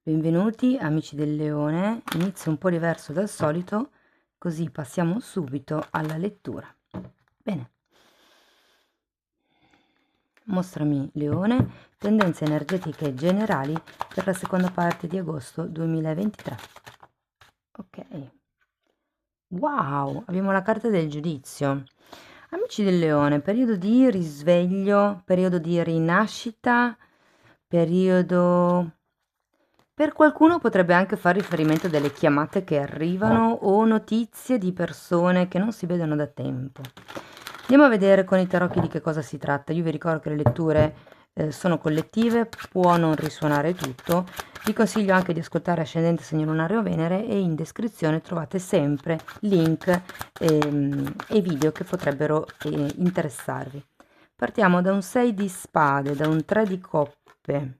Benvenuti amici del leone, inizio un po' diverso dal solito, così passiamo subito alla lettura. Bene, mostrami leone, tendenze energetiche generali per la seconda parte di agosto 2023. Ok, wow, abbiamo la carta del giudizio. Amici del leone, periodo di risveglio, periodo di rinascita, periodo... Per qualcuno potrebbe anche far riferimento a delle chiamate che arrivano o notizie di persone che non si vedono da tempo. Andiamo a vedere con i tarocchi di che cosa si tratta. Io vi ricordo che le letture sono collettive, può non risuonare tutto. Vi consiglio anche di ascoltare Ascendente Segno Lunario Venere e in descrizione trovate sempre link e video che potrebbero interessarvi. Partiamo da un 6 di spade, da un 3 di coppe.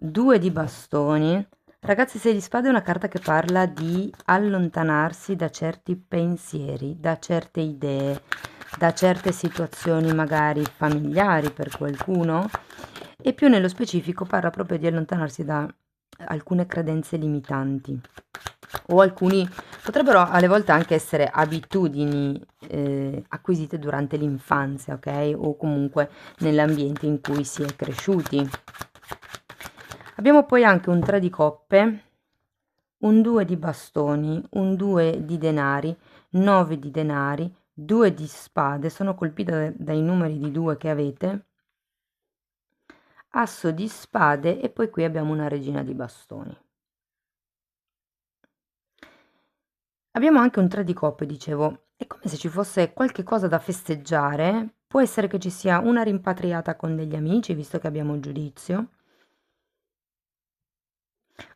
2 di bastoni. Ragazzi, 6 di spade è una carta che parla di allontanarsi da certi pensieri, da certe idee, da certe situazioni magari familiari per qualcuno, e più nello specifico parla proprio di allontanarsi da alcune credenze limitanti o alcuni potrebbero alle volte anche essere abitudini acquisite durante l'infanzia, ok? O comunque nell'ambiente in cui si è cresciuti. Abbiamo poi anche un 3 di coppe, un 2 di bastoni, un 2 di denari, 9 di denari, 2 di spade, sono colpita dai numeri di 2 che avete, asso di spade e poi qui abbiamo una regina di bastoni. Abbiamo anche un 3 di coppe, dicevo, è come se ci fosse qualche cosa da festeggiare, può essere che ci sia una rimpatriata con degli amici, visto che abbiamo il giudizio.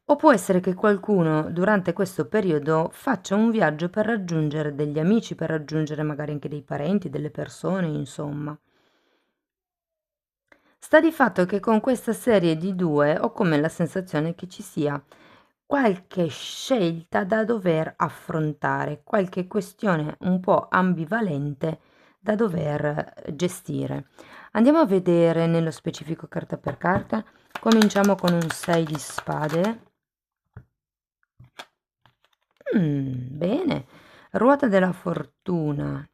O può essere che qualcuno durante questo periodo faccia un viaggio per raggiungere degli amici, per raggiungere magari anche dei parenti, delle persone, insomma. Sta di fatto che con questa serie di 2 ho come la sensazione che ci sia qualche scelta da dover affrontare, qualche questione un po' ambivalente da dover gestire. Andiamo a vedere nello specifico carta per carta. Cominciamo con un 6 di spade. Bene. Ruota della fortuna,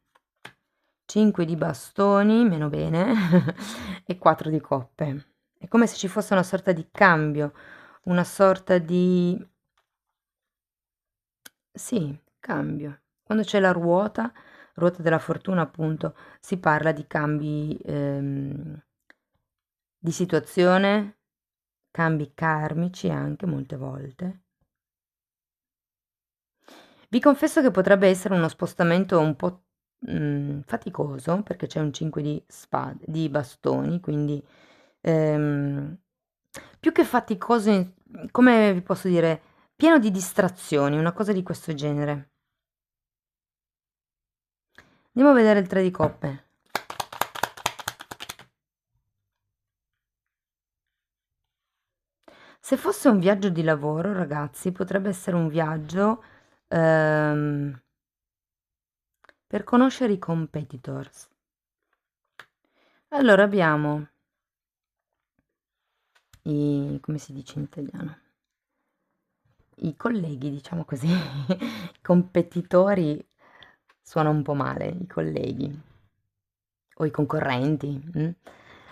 5 di bastoni, meno bene, e 4 di coppe. È come se ci fosse una sorta di cambio, una sorta di... Sì, cambio. Quando c'è la ruota della fortuna, appunto, si parla di cambi di situazione, cambi karmici anche molte volte. Vi confesso che potrebbe essere uno spostamento un po' faticoso, perché c'è un 5 di bastoni, quindi ehm, più che faticoso, come vi posso dire, pieno di distrazioni, una cosa di questo genere. Andiamo a vedere il 3 di coppe. Se fosse un viaggio di lavoro, ragazzi, potrebbe essere un viaggio ehm, per conoscere i competitors. Allora abbiamo come si dice in italiano? I colleghi, diciamo così, i competitori suona un po' male, i colleghi o i concorrenti.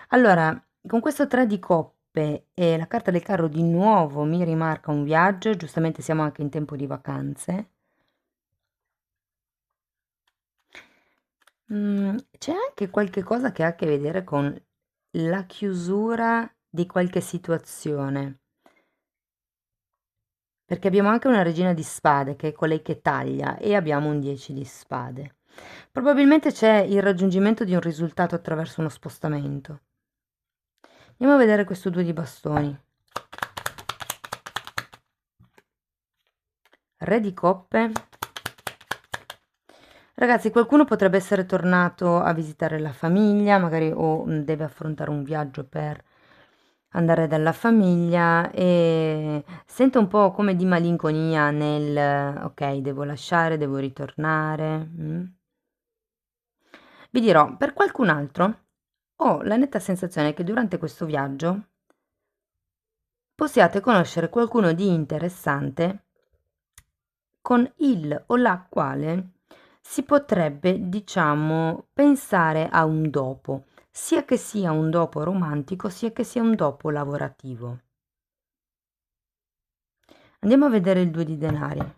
Allora, con questo 3 di coppe e la carta del carro di nuovo mi rimarca un viaggio, giustamente siamo anche in tempo di vacanze. C'è anche qualche cosa che ha a che vedere con la chiusura di qualche situazione. Perché abbiamo anche una regina di spade, che è colei che taglia, e abbiamo un 10 di spade. Probabilmente c'è il raggiungimento di un risultato attraverso uno spostamento. Andiamo a vedere questo 2 di bastoni. Re di coppe. Ragazzi, qualcuno potrebbe essere tornato a visitare la famiglia, magari o deve affrontare un viaggio per andare dalla famiglia e sento un po' come di malinconia nel ok, devo lasciare, devo ritornare. Vi dirò, per qualcun altro ho la netta sensazione che durante questo viaggio possiate conoscere qualcuno di interessante con il o la quale si potrebbe, diciamo, pensare a un dopo, sia che sia un dopo romantico, sia che sia un dopo lavorativo. Andiamo a vedere il 2 di denari.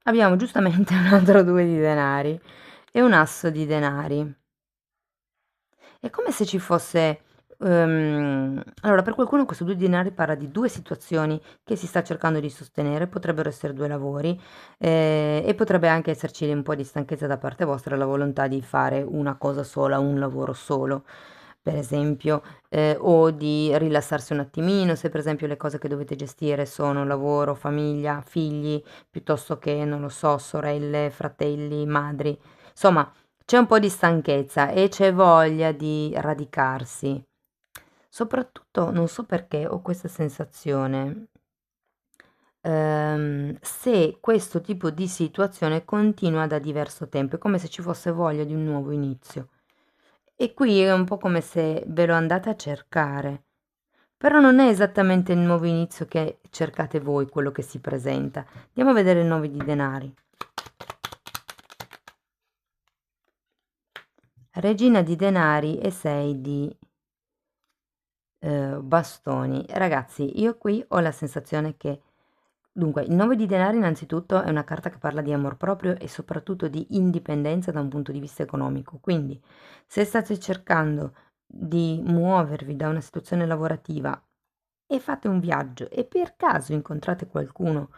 Abbiamo giustamente un altro 2 di denari e un asso di denari. È come se ci fosse allora per qualcuno questo 2 di denari parla di 2 situazioni che si sta cercando di sostenere, potrebbero essere 2 lavori, e potrebbe anche esserci un po' di stanchezza da parte vostra, la volontà di fare una cosa sola, un lavoro solo, per esempio, o di rilassarsi un attimino, se per esempio le cose che dovete gestire sono lavoro, famiglia, figli, piuttosto che, non lo so, sorelle, fratelli, madri. Insomma, c'è un po' di stanchezza e c'è voglia di radicarsi. Soprattutto, non so perché ho questa sensazione, se questo tipo di situazione continua da diverso tempo, è come se ci fosse voglia di un nuovo inizio. E qui è un po' come se ve lo andate a cercare, però non è esattamente il nuovo inizio che cercate voi quello che si presenta. Andiamo a vedere il 9 di denari. Regina di denari e 6 di bastoni. Ragazzi, io qui ho la sensazione che dunque, il 9 di denari innanzitutto è una carta che parla di amor proprio e soprattutto di indipendenza da un punto di vista economico. Quindi, se state cercando di muovervi da una situazione lavorativa e fate un viaggio e per caso incontrate qualcuno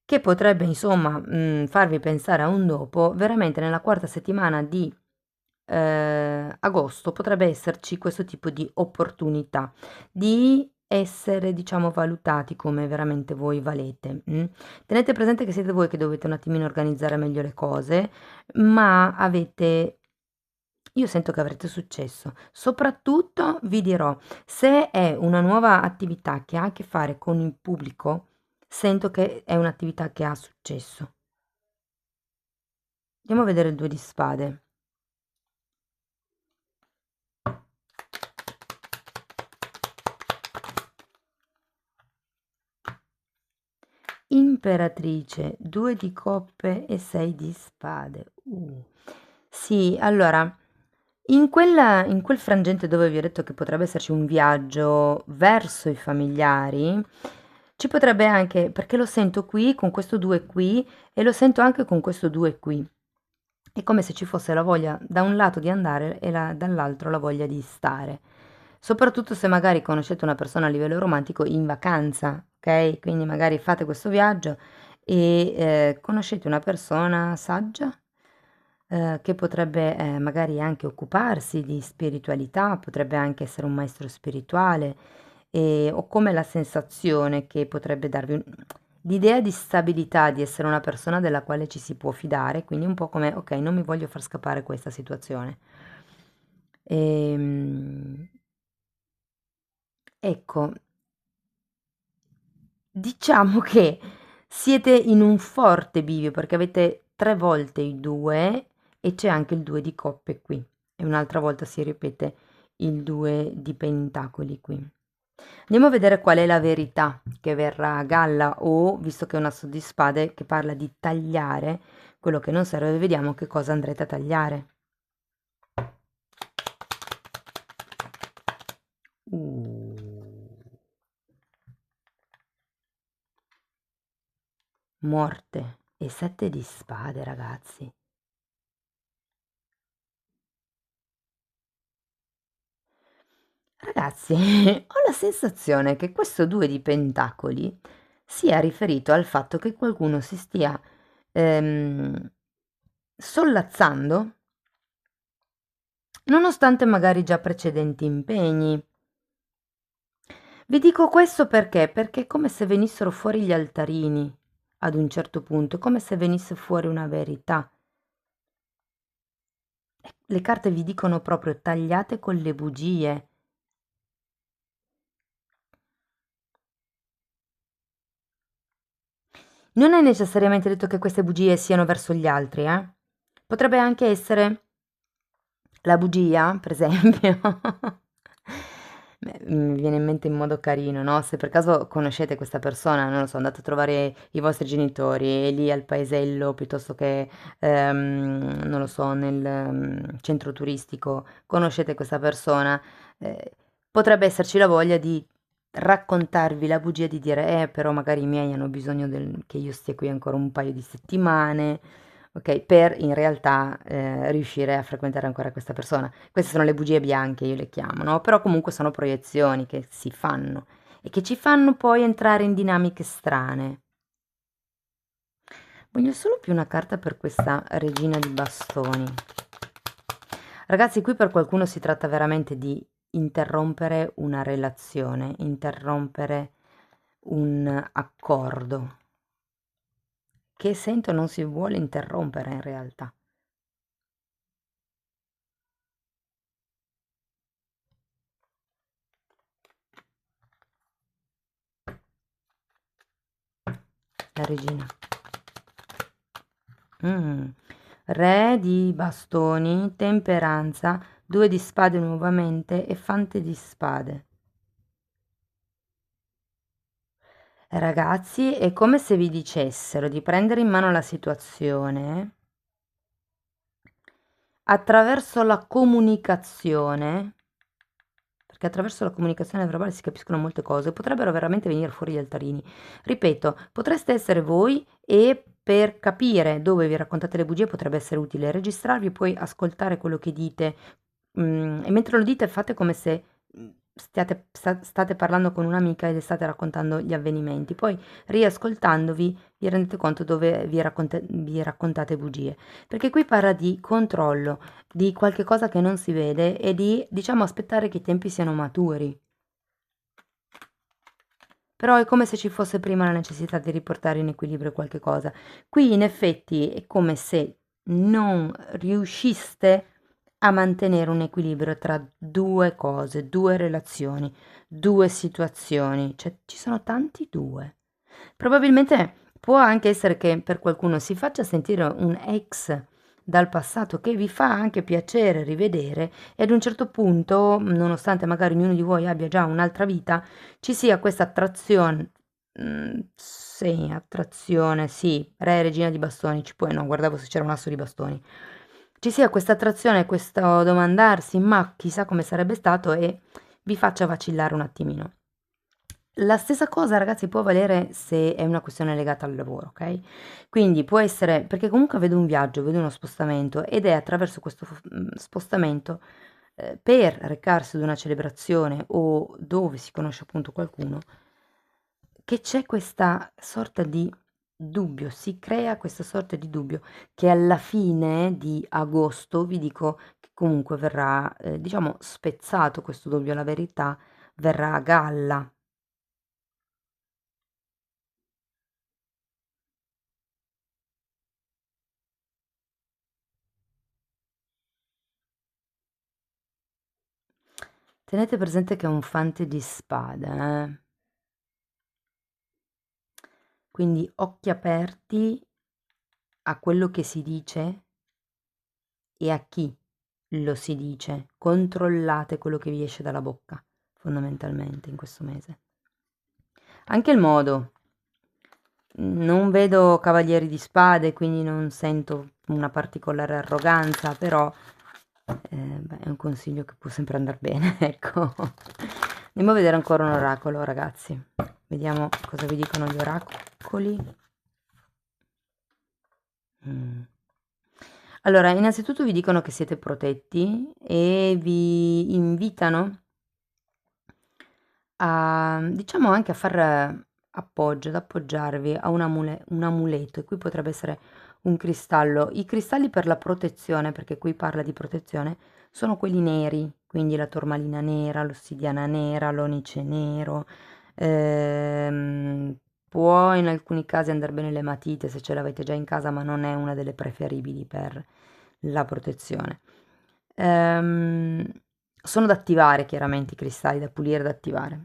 che potrebbe insomma, farvi pensare a un dopo, veramente nella quarta settimana di agosto potrebbe esserci questo tipo di opportunità, di essere diciamo valutati come veramente voi valete, Tenete presente che siete voi che dovete un attimino organizzare meglio le cose, ma avete io sento che avrete successo. Soprattutto vi dirò, se è una nuova attività che ha a che fare con il pubblico, sento che è un'attività che ha successo. Andiamo a vedere il 2 di spade. Imperatrice, 2 di coppe e 6 di spade. Sì, allora, in quel frangente dove vi ho detto che potrebbe esserci un viaggio verso i familiari, ci potrebbe anche, perché lo sento qui con questo 2 qui e lo sento anche con questo 2 qui. È come se ci fosse la voglia da un lato di andare e dall'altro la voglia di stare. Soprattutto se magari conoscete una persona a livello romantico in vacanza, ok? Quindi magari fate questo viaggio e conoscete una persona saggia che potrebbe magari anche occuparsi di spiritualità, potrebbe anche essere un maestro spirituale, ho come la sensazione che potrebbe darvi l'idea di stabilità, di essere una persona della quale ci si può fidare, quindi un po' come, ok, non mi voglio far scappare questa situazione. Ehm, ecco, diciamo che siete in un forte bivio perché avete 3 volte i 2 e c'è anche il 2 di coppe qui e un'altra volta si ripete il 2 di pentacoli qui. Andiamo a vedere qual è la verità che verrà a galla o, visto che è un asso di spade che parla di tagliare quello che non serve, vediamo che cosa andrete a tagliare. Morte e 7 di spade, ragazzi. Ragazzi, ho la sensazione che questo 2 di pentacoli sia riferito al fatto che qualcuno si stia sollazzando, nonostante magari già precedenti impegni. Vi dico questo perché? Perché è come se venissero fuori gli altarini ad un certo punto, è come se venisse fuori una verità. Le carte vi dicono proprio tagliate con le bugie. Non è necessariamente detto che queste bugie siano verso gli altri, eh? Potrebbe anche essere La bugia, per esempio, beh, mi viene in mente in modo carino, no? Se per caso conoscete questa persona, non lo so, andate a trovare i vostri genitori e lì al paesello piuttosto che, non lo so, nel centro turistico, conoscete questa persona, potrebbe esserci la voglia di raccontarvi la bugia di dire, però magari i miei hanno bisogno che io stia qui ancora un paio di settimane. Ok, per in realtà riuscire a frequentare ancora questa persona. Queste sono le bugie bianche, io le chiamo, no? Però comunque sono proiezioni che si fanno e che ci fanno poi entrare in dinamiche strane. Voglio solo più una carta per questa regina di bastoni. Ragazzi, qui per qualcuno si tratta veramente di interrompere una relazione, interrompere un accordo che sento non si vuole interrompere in realtà. La regina. Mm. Re di bastoni, temperanza, 2 di spade nuovamente e fante di spade. Ragazzi, è come se vi dicessero di prendere in mano la situazione attraverso la comunicazione, perché attraverso la comunicazione verbale si capiscono molte cose, potrebbero veramente venire fuori gli altarini. Ripeto, potreste essere voi e per capire dove vi raccontate le bugie potrebbe essere utile registrarvi e poi ascoltare quello che dite. E mentre lo dite fate come se state parlando con un'amica e le state raccontando gli avvenimenti. Poi riascoltandovi vi rendete conto dove vi raccontate bugie. Perché qui parla di controllo, di qualche cosa che non si vede e di, diciamo, aspettare che i tempi siano maturi. Però è come se ci fosse prima la necessità di riportare in equilibrio qualche cosa. Qui in effetti è come se non riusciste a mantenere un equilibrio tra due cose, due relazioni, due situazioni. Cioè ci sono tanti due. Probabilmente può anche essere che per qualcuno si faccia sentire un ex dal passato che vi fa anche piacere rivedere e ad un certo punto, nonostante magari ognuno di voi abbia già un'altra vita, ci sia questa attrazione, sì, attrazione, sì, re e regina di bastoni, ci puoi, no, guardavo se c'era un asso di bastoni. Ci sia questa attrazione, questo domandarsi, ma chissà come sarebbe stato e vi faccia vacillare un attimino. La stessa cosa, ragazzi, può valere se è una questione legata al lavoro, ok? Quindi può essere, perché comunque vedo un viaggio, vedo uno spostamento ed è attraverso questo spostamento per recarsi ad una celebrazione o dove si conosce appunto qualcuno, che c'è questa sorta di dubbio, si crea questa sorta di dubbio che alla fine di agosto vi dico che comunque verrà, diciamo, spezzato questo dubbio, la verità verrà a galla. Tenete presente che è un fante di spade, quindi occhi aperti a quello che si dice e a chi lo si dice. Controllate quello che vi esce dalla bocca, fondamentalmente, in questo mese. Anche il modo. Non vedo cavalieri di spade, quindi non sento una particolare arroganza, però beh, è un consiglio che può sempre andare bene, ecco. Andiamo a vedere ancora un oracolo, ragazzi. Vediamo cosa vi dicono gli oracoli. Mm. Allora, innanzitutto vi dicono che siete protetti e vi invitano a, diciamo anche a far appoggio, ad appoggiarvi a un amuleto, e qui potrebbe essere un cristallo. I cristalli per la protezione, perché qui parla di protezione, sono quelli neri, quindi la tormalina nera, l'ossidiana nera, l'onice nero. Può in alcuni casi andare bene l'ematite se ce l'avete già in casa, ma non è una delle preferibili per la protezione. Ehm, sono da attivare chiaramente i cristalli, da pulire, da attivare.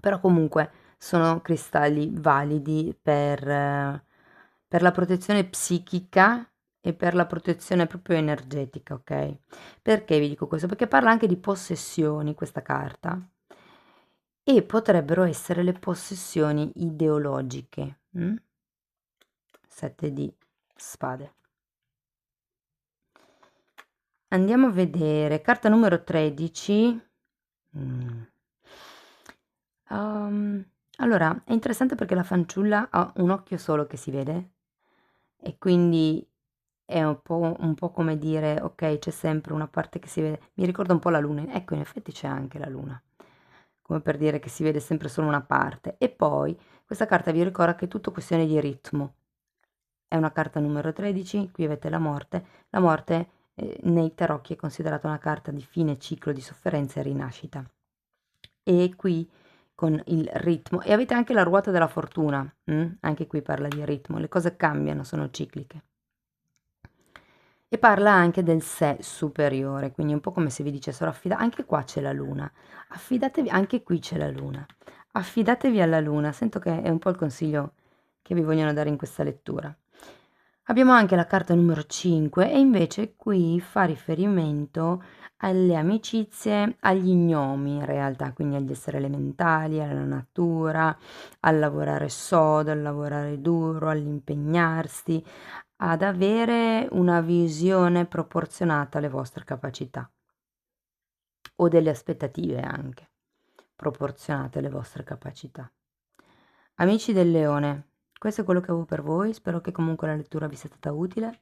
Però comunque sono cristalli validi per la protezione psichica e per la protezione proprio energetica, ok? Perché vi dico questo? Perché parla anche di possessioni questa carta e potrebbero essere le possessioni ideologiche. 7 di spade. Andiamo a vedere, carta numero 13. Allora, è interessante perché la fanciulla ha un occhio solo che si vede e quindi è un po' come dire, ok, c'è sempre una parte che si vede. Mi ricorda un po' la luna. Ecco, in effetti c'è anche la luna, come per dire che si vede sempre solo una parte. E poi questa carta vi ricorda che è tutto questione di ritmo. È una carta numero 13, qui avete la morte. La morte nei tarocchi è considerata una carta di fine ciclo di sofferenza e rinascita. E qui con il ritmo, e avete anche la ruota della fortuna, anche qui parla di ritmo, le cose cambiano, sono cicliche. E parla anche del sé superiore, quindi un po' come se vi dicessero anche qua c'è la luna, affidatevi, anche qui c'è la luna, affidatevi alla luna, sento che è un po' il consiglio che vi vogliono dare in questa lettura. Abbiamo anche la carta numero 5 e invece qui fa riferimento alle amicizie, agli gnomi in realtà, quindi agli esseri elementali, alla natura, al lavorare sodo, al lavorare duro, all'impegnarsi, ad avere una visione proporzionata alle vostre capacità o delle aspettative anche proporzionate alle vostre capacità. Amici del leone, questo è quello che avevo per voi, spero che comunque la lettura vi sia stata utile.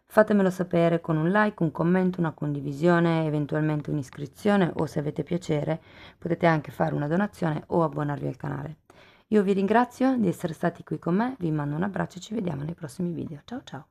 Fatemelo sapere con un like, un commento, una condivisione, eventualmente un'iscrizione o se avete piacere potete anche fare una donazione o abbonarvi al canale. Io vi ringrazio di essere stati qui con me, vi mando un abbraccio e ci vediamo nei prossimi video. Ciao ciao!